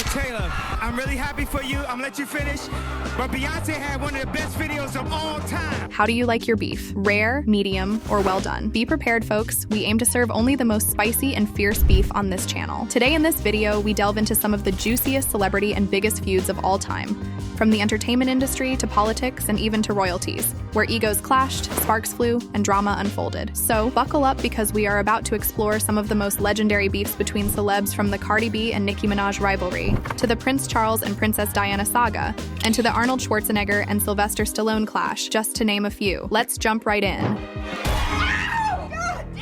Taylor, I'm really happy for you. I'm gonna let you finish. But Beyonce had one of the best videos of all time. How do you like your beef? Rare, medium, or well done? Be prepared, folks. We aim to serve only the most spicy and fierce beef on this channel. Today in this video, we delve into some of the juiciest celebrity and biggest feuds of all time. From the entertainment industry to politics and even to royalties, where egos clashed, sparks flew, and drama unfolded. So buckle up because we are about to explore some of the most legendary beefs between celebs, from the Cardi B and Nicki Minaj rivalry, to the Prince Charles and Princess Diana saga, and to the Arnold Schwarzenegger and Sylvester Stallone clash, just to name a few. Let's jump right in.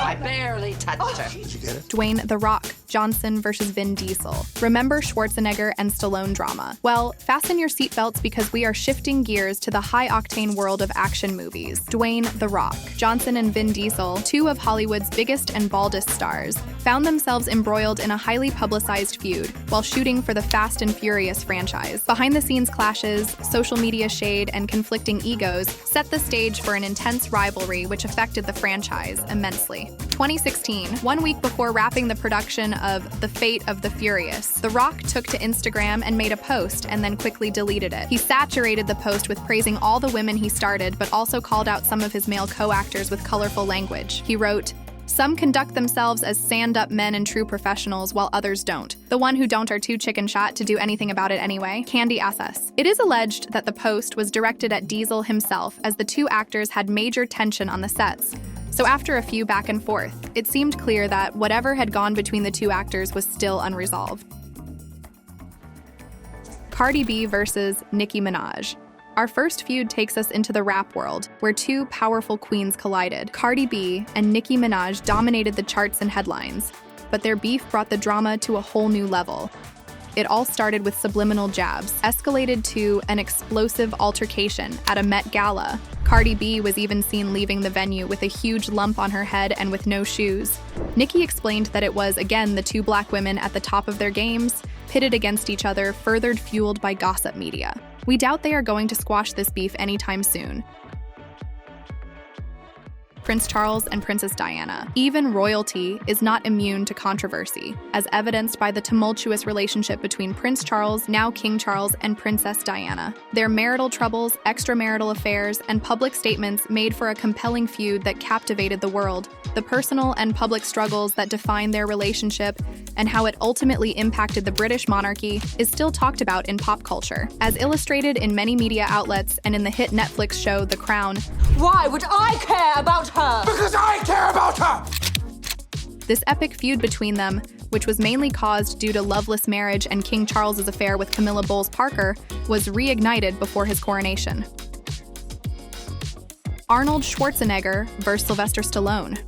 I barely touched her. Did you get it? Dwayne "The Rock" Johnson versus Vin Diesel. Remember Schwarzenegger and Stallone drama? Well, fasten your seatbelts because we are shifting gears to the high-octane world of action movies. Dwayne "The Rock" Johnson and Vin Diesel, two of Hollywood's biggest and baldest stars, found themselves embroiled in a highly publicized feud while shooting for the Fast and Furious franchise. Behind-the-scenes clashes, social media shade, and conflicting egos set the stage for an intense rivalry which affected the franchise immensely. 2016, 1 week before wrapping the production of The Fate of the Furious, The Rock took to Instagram and made a post and then quickly deleted it. He saturated the post with praising all the women he started, but also called out some of his male co-actors with colorful language. He wrote, "Some conduct themselves as stand-up men and true professionals, while others don't. The one who don't are too chicken shot to do anything about it anyway. Candy SS." It is alleged that the post was directed at Diesel himself, as the two actors had major tension on the sets. So after a few back and forth, it seemed clear that whatever had gone between the two actors was still unresolved. Cardi B versus Nicki Minaj. Our first feud takes us into the rap world, where two powerful queens collided. Cardi B and Nicki Minaj dominated the charts and headlines, but their beef brought the drama to a whole new level. It all started with subliminal jabs, escalated to an explosive altercation at a Met Gala. Cardi B was even seen leaving the venue with a huge lump on her head and with no shoes. Nicki explained that it was, again, the two black women at the top of their games, pitted against each other, further fueled by gossip media. We doubt they are going to squash this beef anytime soon. Prince Charles and Princess Diana. Even royalty is not immune to controversy, as evidenced by the tumultuous relationship between Prince Charles, now King Charles, and Princess Diana. Their marital troubles, extramarital affairs, and public statements made for a compelling feud that captivated the world. The personal and public struggles that define their relationship and how it ultimately impacted the British monarchy is still talked about in pop culture. As illustrated in many media outlets and in the hit Netflix show The Crown, Why would I care about her? Because I care about her! This epic feud between them, which was mainly caused due to loveless marriage and King Charles's affair with Camilla Bowles Parker, was reignited before his coronation. Arnold Schwarzenegger versus Sylvester Stallone.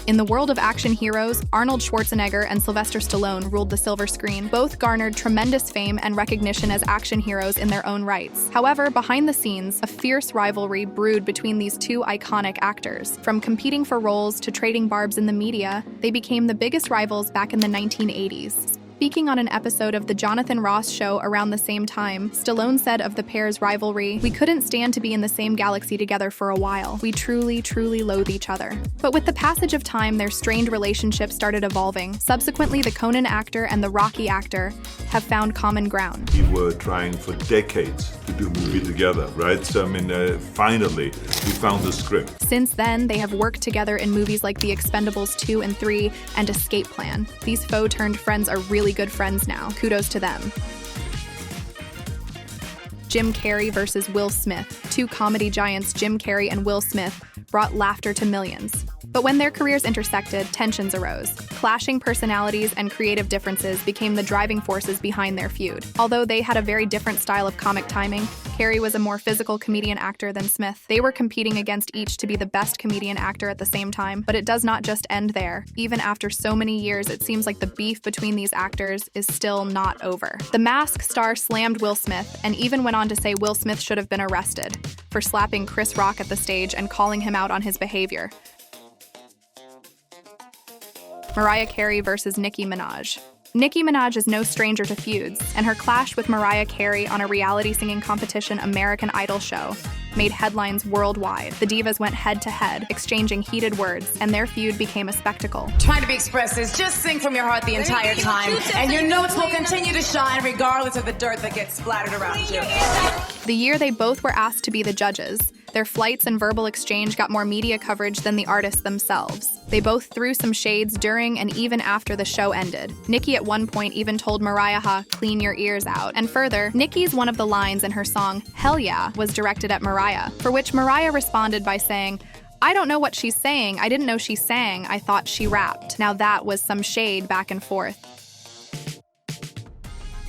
In the world of action heroes, Arnold Schwarzenegger and Sylvester Stallone ruled the silver screen. Both garnered tremendous fame and recognition as action heroes in their own rights. However, behind the scenes, a fierce rivalry brewed between these two iconic actors. From competing for roles to trading barbs in the media, they became the biggest rivals back in the 1980s. Speaking on an episode of The Jonathan Ross Show around the same time, Stallone said of the pair's rivalry, "We couldn't stand to be in the same galaxy together for a while. We truly, truly loathe each other." But with the passage of time, their strained relationship started evolving. Subsequently, the Conan actor and the Rocky actor have found common ground. We were trying for decades to do a movie together, right? So, finally, we found the script. Since then, they have worked together in movies like The Expendables 2 and 3 and Escape Plan. These foe-turned friends are really good friends now. Kudos to them. Jim Carrey versus Will Smith. Two comedy giants, Jim Carrey and Will Smith, brought laughter to millions. But when their careers intersected, tensions arose. Clashing personalities and creative differences became the driving forces behind their feud. Although they had a very different style of comic timing, Carrey was a more physical comedian actor than Smith. They were competing against each to be the best comedian actor at the same time, but it does not just end there. Even after so many years, it seems like the beef between these actors is still not over. The Mask star slammed Will Smith and even went on to say Will Smith should have been arrested for slapping Chris Rock at the stage and calling him out on his behavior. Mariah Carey versus Nicki Minaj. Nicki Minaj is no stranger to feuds, and her clash with Mariah Carey on a reality singing competition American Idol show made headlines worldwide. The divas went head-to-head, exchanging heated words, and their feud became a spectacle. Trying to be expressive, just sing from your heart the entire time, and your notes will continue to shine regardless of the dirt that gets splattered around you. The year they both were asked to be the judges, their flights and verbal exchange got more media coverage than the artists themselves. They both threw some shades during and even after the show ended. Nicki at one point even told Mariah, "Clean your ears out." And further, Nicki's one of the lines in her song, "Hell Yeah," was directed at Mariah, for which Mariah responded by saying, "I don't know what she's saying. I didn't know she sang. I thought she rapped." Now that was some shade back and forth.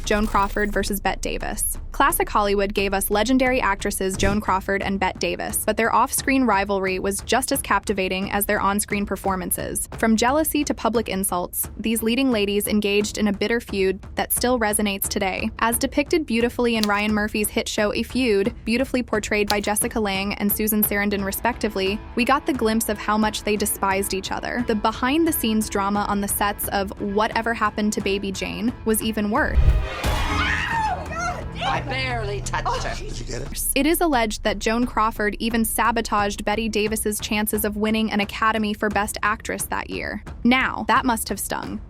Joan Crawford versus Bette Davis. Classic Hollywood gave us legendary actresses Joan Crawford and Bette Davis, but their off-screen rivalry was just as captivating as their on-screen performances. From jealousy to public insults, these leading ladies engaged in a bitter feud that still resonates today. As depicted beautifully in Ryan Murphy's hit show A Feud, beautifully portrayed by Jessica Lange and Susan Sarandon respectively, we got the glimpse of how much they despised each other. The behind-the-scenes drama on the sets of Whatever Happened to Baby Jane was even worse. I barely touched her. Did you get it? It is alleged that Joan Crawford even sabotaged Bette Davis's chances of winning an Academy for Best Actress that year. Now, that must have stung.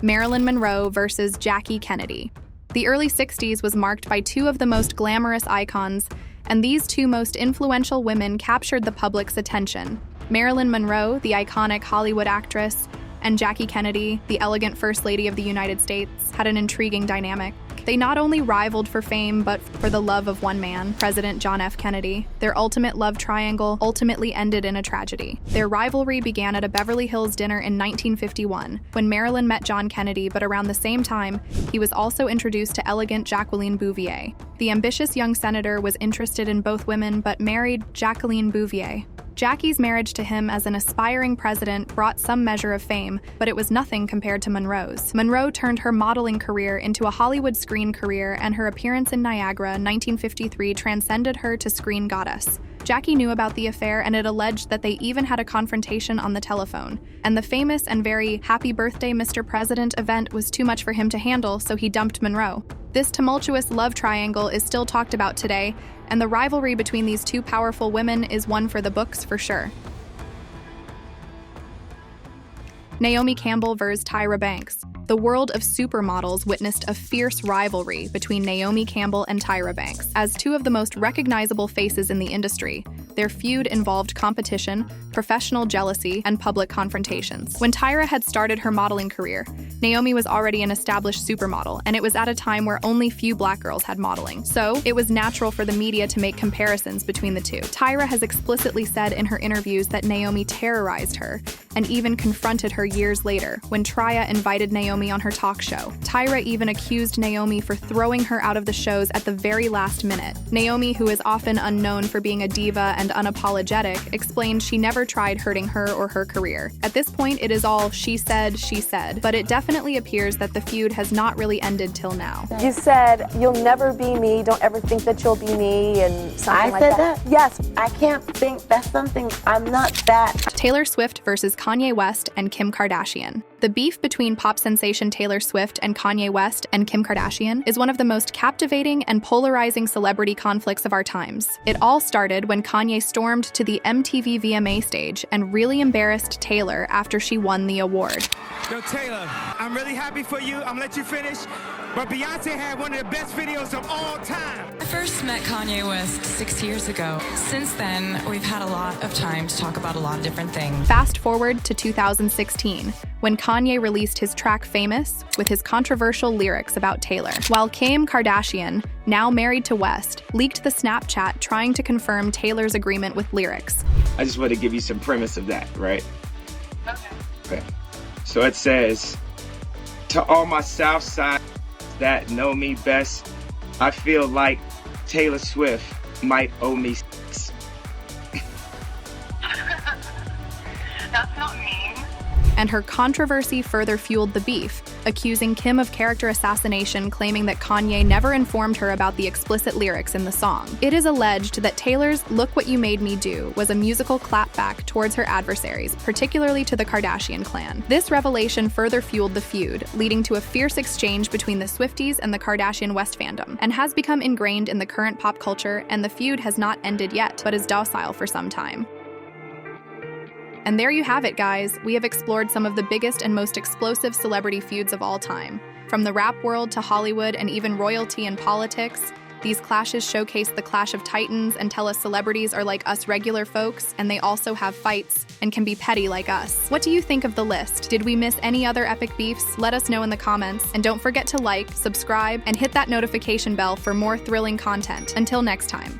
Marilyn Monroe versus Jackie Kennedy. The early 60s was marked by two of the most glamorous icons, and these two most influential women captured the public's attention. Marilyn Monroe, the iconic Hollywood actress, and Jackie Kennedy, the elegant First Lady of the United States, had an intriguing dynamic. They not only rivaled for fame, but for the love of one man, President John F. Kennedy. Their ultimate love triangle ultimately ended in a tragedy. Their rivalry began at a Beverly Hills dinner in 1951, when Marilyn met John Kennedy, but around the same time, he was also introduced to elegant Jacqueline Bouvier. The ambitious young senator was interested in both women, but married Jacqueline Bouvier. Jackie's marriage to him as an aspiring president brought some measure of fame, but it was nothing compared to Monroe's. Monroe turned her modeling career into a Hollywood screen career, and her appearance in Niagara, 1953, transcended her to screen goddess. Jackie knew about the affair, and it alleged that they even had a confrontation on the telephone. And the famous and very "Happy Birthday, Mr. President" event was too much for him to handle, so he dumped Monroe. This tumultuous love triangle is still talked about today, and the rivalry between these two powerful women is one for the books for sure. Naomi Campbell vs. Tyra Banks. The world of supermodels witnessed a fierce rivalry between Naomi Campbell and Tyra Banks. As two of the most recognizable faces in the industry, their feud involved competition, professional jealousy, and public confrontations. When Tyra had started her modeling career, Naomi was already an established supermodel, and it was at a time where only few black girls had modeling. So, it was natural for the media to make comparisons between the two. Tyra has explicitly said in her interviews that Naomi terrorized her, and even confronted her years later, when Tyra invited Naomi on her talk show. Tyra even accused Naomi for throwing her out of the shows at the very last minute. Naomi, who is often unknown for being a diva and unapologetic, explained she never tried hurting her or her career. At this point, it is all she said, but it definitely appears that the feud has not really ended till now. You said, "You'll never be me, don't ever think that you'll be me," and something like that. I said that? Yes. I can't think that's something, I'm not that. Taylor Swift versus Kanye West and Kim Kardashian. The beef between pop sensation Taylor Swift and Kanye West and Kim Kardashian is one of the most captivating and polarizing celebrity conflicts of our times. It all started when Kanye stormed to the MTV VMA stage and really embarrassed Taylor after she won the award. Yo, Taylor, I'm really happy for you. I'm gonna let you finish. But Beyonce had one of the best videos of all time. I first met Kanye West 6 years ago. Since then, we've had a lot of time to talk about a lot of different things. Fast forward to 2016, when Kanye released his track Famous with his controversial lyrics about Taylor, while Kim Kardashian, now married to West, leaked the Snapchat trying to confirm Taylor's agreement with lyrics. I just want to give you some premise of that, right? Okay. So it says, to all my South Side that know me best, I feel like Taylor Swift might owe me sex. That's not mean. And her controversy further fueled the beef, accusing Kim of character assassination, claiming that Kanye never informed her about the explicit lyrics in the song. It is alleged that Taylor's "Look What You Made Me Do" was a musical clapback towards her adversaries, particularly to the Kardashian clan. This revelation further fueled the feud, leading to a fierce exchange between the Swifties and the Kardashian West fandom, and has become ingrained in the current pop culture, and the feud has not ended yet, but is docile for some time. And there you have it, guys. We have explored some of the biggest and most explosive celebrity feuds of all time. From the rap world to Hollywood and even royalty and politics, these clashes showcase the clash of titans and tell us celebrities are like us regular folks, and they also have fights and can be petty like us. What do you think of the list? Did we miss any other epic beefs? Let us know in the comments, and don't forget to like, subscribe, and hit that notification bell for more thrilling content. Until next time.